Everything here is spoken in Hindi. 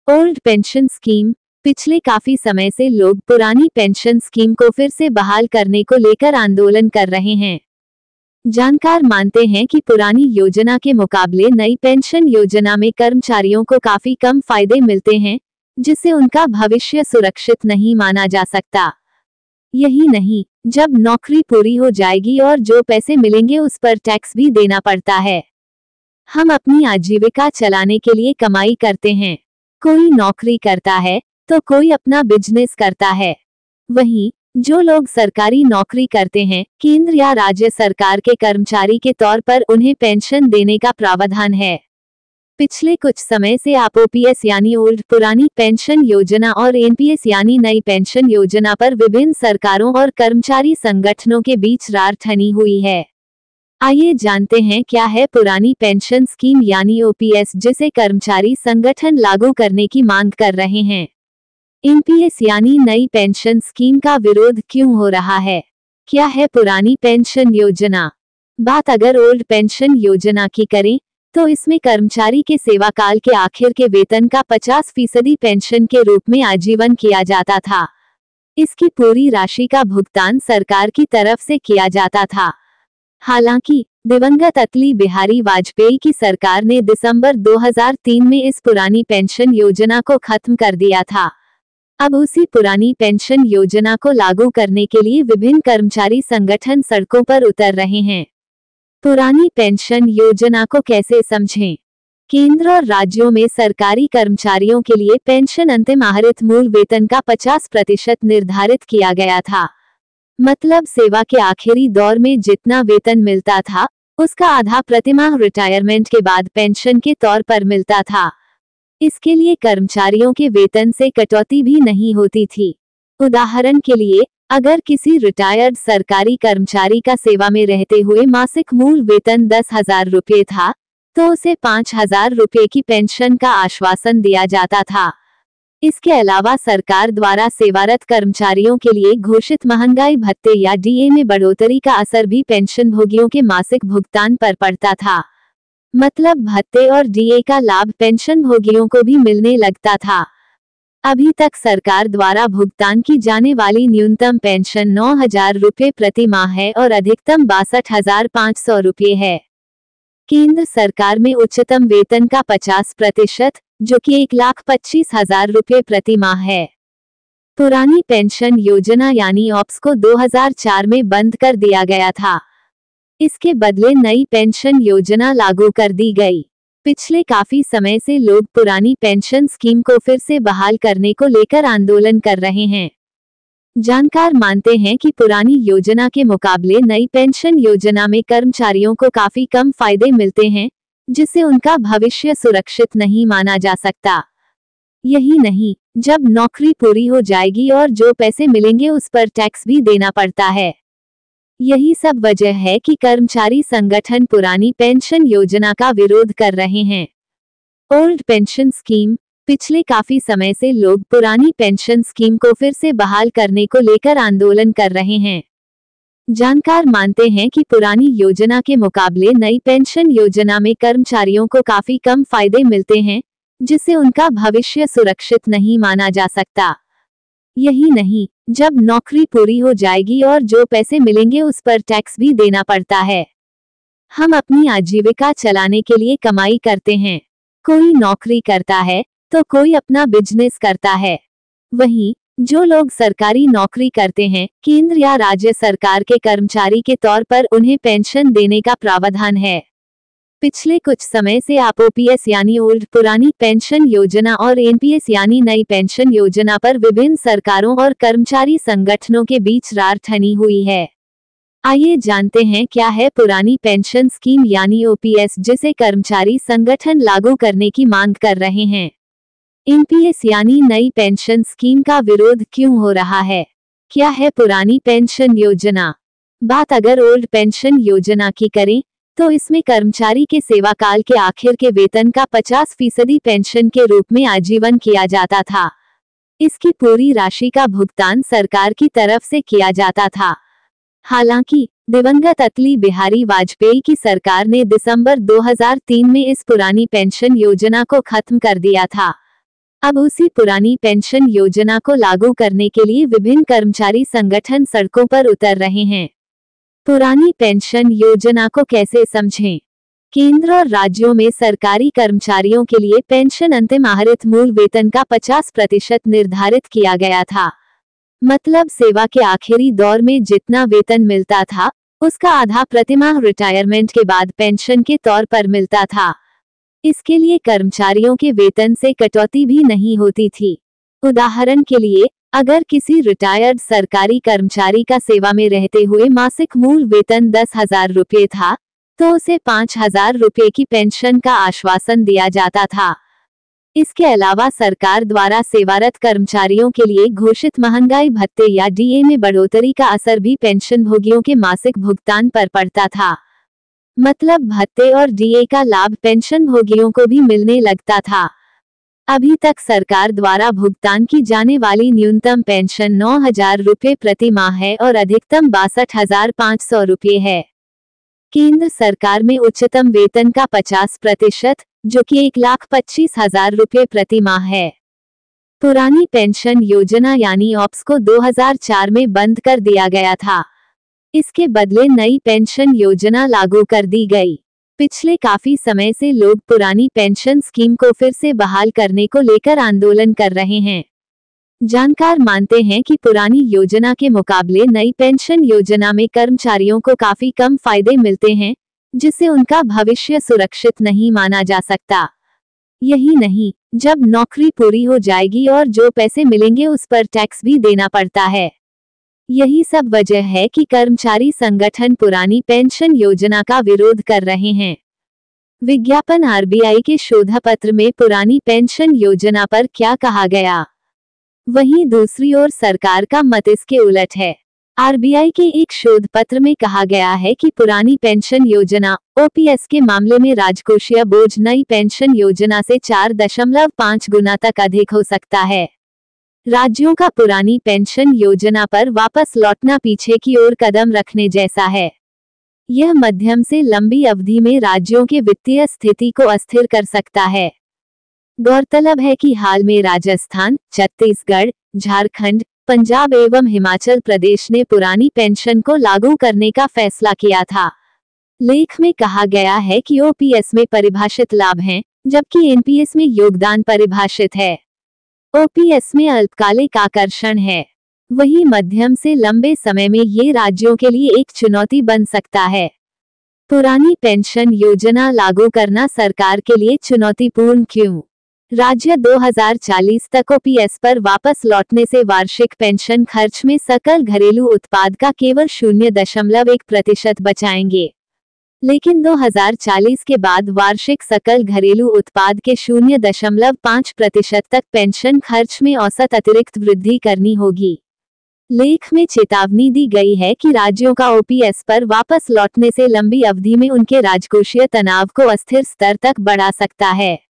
Old pension scheme. पिछले काफी समय से लोग पुरानी पेंशन स्कीम को फिर से बहाल करने को लेकर आंदोलन कर रहे हैं। जानकार मानते हैं कि पुरानी योजना के मुकाबले नई पेंशन योजना में कर्मचारियों को काफी कम फायदे मिलते हैं, जिससे उनका भविष्य सुरक्षित नहीं माना जा सकता। यही नहीं, जब नौकरी पूरी हो जाएगी और जो पैसे मिलेंगे उस पर टैक्स भी देना पड़ता है। हम अपनी आजीविका चलाने के लिए कमाई करते हैं। कोई नौकरी करता है तो कोई अपना बिजनेस करता है। वहीं जो लोग सरकारी नौकरी करते हैं, केंद्र या राज्य सरकार के कर्मचारी के तौर पर उन्हें पेंशन देने का प्रावधान है। पिछले कुछ समय से आप ओपीएस यानी ओल्ड पुरानी पेंशन योजना और एनपीएस यानी नई पेंशन योजना पर विभिन्न सरकारों और कर्मचारी संगठनों के बीच रारठनी हुई है। आइए जानते हैं क्या है पुरानी पेंशन स्कीम यानी ओपीएस, जिसे कर्मचारी संगठन लागू करने की मांग कर रहे हैं। एनपीएस यानी नई पेंशन स्कीम का विरोध क्यों हो रहा है? क्या है पुरानी पेंशन योजना? बात अगर ओल्ड पेंशन योजना की करें तो इसमें कर्मचारी के सेवा काल के आखिर के वेतन का 50% पेंशन के रूप में आजीवन किया जाता था। इसकी पूरी राशि का भुगतान सरकार की तरफ से किया जाता था। हालांकि दिवंगत अटल बिहारी वाजपेयी की सरकार ने दिसंबर 2003 में इस पुरानी पेंशन योजना को खत्म कर दिया था। अब उसी पुरानी पेंशन योजना को लागू करने के लिए विभिन्न कर्मचारी संगठन सड़कों पर उतर रहे हैं। पुरानी पेंशन योजना को कैसे समझें? केंद्र और राज्यों में सरकारी कर्मचारियों के लिए पेंशन अंतिम आहरित मूल वेतन का 50% निर्धारित किया गया था। मतलब सेवा के आखिरी दौर में जितना वेतन मिलता था, उसका आधा प्रतिमाह रिटायरमेंट के बाद पेंशन के तौर पर मिलता था। इसके लिए कर्मचारियों के वेतन से कटौती भी नहीं होती थी। उदाहरण के लिए, अगर किसी रिटायर्ड सरकारी कर्मचारी का सेवा में रहते हुए मासिक मूल वेतन 10,000 रुपये था, तो उसे 5,000 रुपये की पेंशन का आश्वासन दिया जाता था। इसके अलावा सरकार द्वारा सेवारत कर्मचारियों के लिए घोषित महंगाई भत्ते या डीए में बढ़ोतरी का असर भी पेंशन भोगियों के मासिक भुगतान पर पड़ता था। मतलब भत्ते और डीए का लाभ पेंशन भोगियों को भी मिलने लगता था। अभी तक सरकार द्वारा भुगतान की जाने वाली न्यूनतम पेंशन 9,000 रुपये प्रति माह है और अधिकतम 62,500 रुपये है। केंद्र सरकार में उच्चतम वेतन का 50%, जो कि 1,25,000 रुपये प्रति माह है। पुरानी पेंशन योजना यानी ऑप्स को 2004 में बंद कर दिया गया था। इसके बदले नई पेंशन योजना लागू कर दी गई। पिछले काफी समय से लोग पुरानी पेंशन स्कीम को फिर से बहाल करने को लेकर आंदोलन कर रहे हैं। जानकार मानते हैं कि पुरानी योजना के मुकाबले नई पेंशन योजना में कर्मचारियों को काफी कम फायदे मिलते हैं, जिससे उनका भविष्य सुरक्षित नहीं माना जा सकता। यही नहीं, जब नौकरी पूरी हो जाएगी और जो पैसे मिलेंगे उस पर टैक्स भी देना पड़ता है। यही सब वजह है कि कर्मचारी संगठन पुरानी पेंशन योजना का विरोध कर रहे हैं। Old pension scheme. पिछले काफी समय से लोग पुरानी पेंशन स्कीम को फिर से बहाल करने को लेकर आंदोलन कर रहे हैं। जानकार मानते हैं कि पुरानी योजना के मुकाबले नई पेंशन योजना में कर्मचारियों को काफी कम फायदे मिलते हैं, जिससे उनका भविष्य सुरक्षित नहीं माना जा सकता। यही नहीं, जब नौकरी पूरी हो जाएगी और जो पैसे मिलेंगे उस पर टैक्स भी देना पड़ता है। हम अपनी आजीविका चलाने के लिए कमाई करते हैं। कोई नौकरी करता है तो कोई अपना बिजनेस करता है। वहीं जो लोग सरकारी नौकरी करते हैं, केंद्र या राज्य सरकार के कर्मचारी के तौर पर उन्हें पेंशन देने का प्रावधान है। पिछले कुछ समय से आप ओपीएस यानी ओल्ड पुरानी पेंशन योजना और एनपीएस यानी नई पेंशन योजना पर विभिन्न सरकारों और कर्मचारी संगठनों के बीच रारठनी हुई है। आइए जानते हैं क्या है पुरानी पेंशन स्कीम यानी ओपीएस, जिसे कर्मचारी संगठन लागू करने की मांग कर रहे हैं। एनपीएस यानी नई पेंशन स्कीम का विरोध क्यों हो रहा है? क्या है पुरानी पेंशन योजना? बात अगर ओल्ड पेंशन योजना की करें तो इसमें कर्मचारी के सेवा काल के आखिर के वेतन का 50% पेंशन के रूप में आजीवन किया जाता था। इसकी पूरी राशि का भुगतान सरकार की तरफ से किया जाता था। हालांकि दिवंगत अटल बिहारी वाजपेयी की सरकार ने दिसंबर 2003 में इस पुरानी पेंशन योजना को खत्म कर दिया था। अब उसी पुरानी पेंशन योजना को लागू करने के लिए विभिन्न कर्मचारी संगठन सड़कों पर उतर रहे हैं। पुरानी पेंशन योजना को कैसे समझें? केंद्र और राज्यों में सरकारी कर्मचारियों के लिए पेंशन अंतिम आहरित मूल वेतन का 50% निर्धारित किया गया था। मतलब सेवा के आखिरी दौर में जितना वेतन मिलता था, उसका आधा प्रतिमाह रिटायरमेंट के बाद पेंशन के तौर पर मिलता था। इसके लिए कर्मचारियों के वेतन से कटौती भी नहीं होती थी। उदाहरण के लिए, अगर किसी रिटायर्ड सरकारी कर्मचारी का सेवा में रहते हुए मासिक मूल वेतन 10,000 रुपये था, तो उसे 5,000 रुपये की पेंशन का आश्वासन दिया जाता था। इसके अलावा सरकार द्वारा सेवारत कर्मचारियों के लिए घोषित महंगाई भत्ते या डीए में बढ़ोतरी का असर भी पेंशन भोगियों के मासिक भुगतान पर पड़ता था। मतलब भत्ते और डीए का लाभ पेंशन भोगियों को भी मिलने लगता था। अभी तक सरकार द्वारा भुगतान की जाने वाली न्यूनतम पेंशन 9,000 रुपये प्रति माह है और अधिकतम 62,500 रुपये है। केंद्र सरकार में उच्चतम वेतन का 50%, जो कि 1,25,000 रुपये प्रति माह है। पुरानी पेंशन योजना यानी ऑप्स को 2004 में बंद कर दिया गया था। इसके बदले नई पेंशन योजना लागू कर दी गई। पिछले काफी समय से लोग पुरानी पेंशन स्कीम को फिर से बहाल करने को लेकर आंदोलन कर रहे हैं। जानकार मानते हैं कि पुरानी योजना के मुकाबले नई पेंशन योजना में कर्मचारियों को काफी कम फायदे मिलते हैं, जिससे उनका भविष्य सुरक्षित नहीं माना जा सकता। यही नहीं, जब नौकरी पूरी हो जाएगी और जो पैसे मिलेंगे उस पर टैक्स भी देना पड़ता है। यही सब वजह है कि कर्मचारी संगठन पुरानी पेंशन योजना का विरोध कर रहे हैं। विज्ञापन आरबीआई के शोधपत्र में पुरानी पेंशन योजना पर क्या कहा गया, वहीं दूसरी ओर सरकार का मत इसके उलट है। आरबीआई के एक शोध पत्र में कहा गया है कि पुरानी पेंशन योजना ओपीएस के मामले में राजकोषीय बोझ नई पेंशन योजना से 4.5 गुना तक अधिक हो सकता है। राज्यों का पुरानी पेंशन योजना पर वापस लौटना पीछे की ओर कदम रखने जैसा है। यह मध्यम से लंबी अवधि में राज्यों के वित्तीय स्थिति को अस्थिर कर सकता है। गौरतलब है कि हाल में राजस्थान, छत्तीसगढ़, झारखंड, पंजाब एवं हिमाचल प्रदेश ने पुरानी पेंशन को लागू करने का फैसला किया था। लेख में कहा गया है कि ओपीएस में परिभाषित लाभ हैं, जबकि एनपीएस में योगदान परिभाषित है। ओपीएस में अल्पकालिक आकर्षण है। वहीं मध्यम से लंबे समय में ये राज्यों के लिए एक चुनौती बन सकता है। पुरानी पेंशन योजना लागू करना सरकार के लिए चुनौतीपूर्ण क्यों? राज्य 2040 तक ओपीएस पर वापस लौटने से वार्षिक पेंशन खर्च में सकल घरेलू उत्पाद का केवल 0.1% बचाएंगे। लेकिन 2040 के बाद वार्षिक सकल घरेलू उत्पाद के 0.5% तक पेंशन खर्च में औसत अतिरिक्त वृद्धि करनी होगी। लेख में चेतावनी दी गई है कि राज्यों का ओपीएस पर वापस लौटने से लंबी अवधि में उनके राजकोषीय तनाव को अस्थिर स्तर तक बढ़ा सकता है।